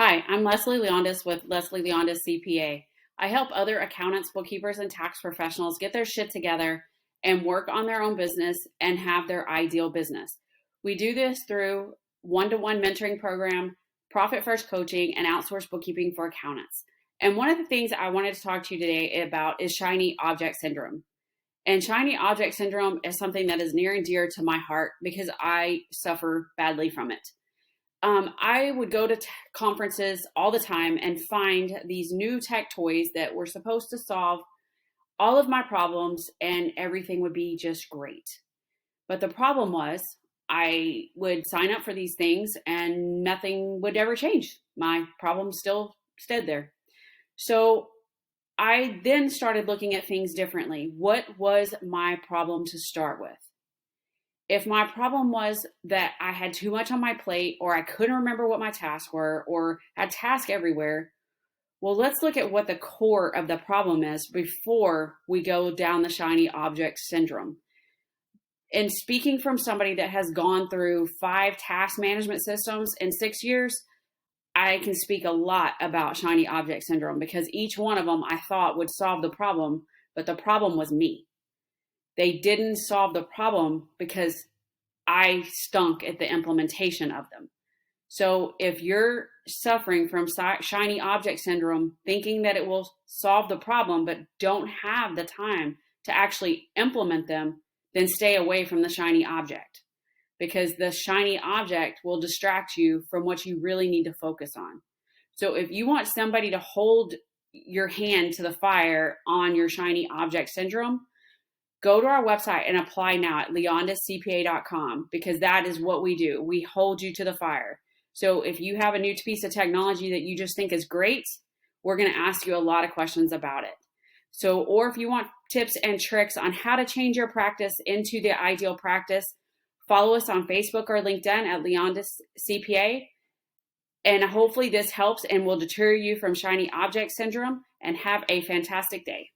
Hi, I'm Leslie Leondis with Leslie Leondis CPA. I help other accountants, bookkeepers, and tax professionals get their shit together and work on their own business and have their ideal business. We do this through one-to-one mentoring program, profit first coaching, and outsourced bookkeeping for accountants. And one of the things I wanted to talk to you today about is shiny object syndrome. And shiny object syndrome is something that is near and dear to my heart because I suffer badly from it. I would go to conferences all the time and find these new tech toys that were supposed to solve all of my problems and everything would be just great. But the problem was I would sign up for these things and nothing would ever change. My problem still stood there. So I then started looking at things differently. What was my problem to start with? If my problem was that I had too much on my plate or I couldn't remember what my tasks were or had tasks everywhere, well, let's look at what the core of the problem is before we go down the shiny object syndrome. And speaking from somebody that has gone through 5 task management systems in 6 years, I can speak a lot about shiny object syndrome because each one of them I thought would solve the problem, but the problem was me. They didn't solve the problem because I stunk at the implementation of them. So if you're suffering from shiny object syndrome, thinking that it will solve the problem, but don't have the time to actually implement them, then stay away from the shiny object because the shiny object will distract you from what you really need to focus on. So if you want somebody to hold your hand to the fire on your shiny object syndrome, go to our website and apply now at leondiscpa.com because that is what we do. We hold you to the fire. So if you have a new piece of technology that you just think is great, we're going to ask you a lot of questions about it. So, or if you want tips and tricks on how to change your practice into the ideal practice, follow us on Facebook or LinkedIn at Leondis CPA. And hopefully this helps and will deter you from shiny object syndrome and have a fantastic day.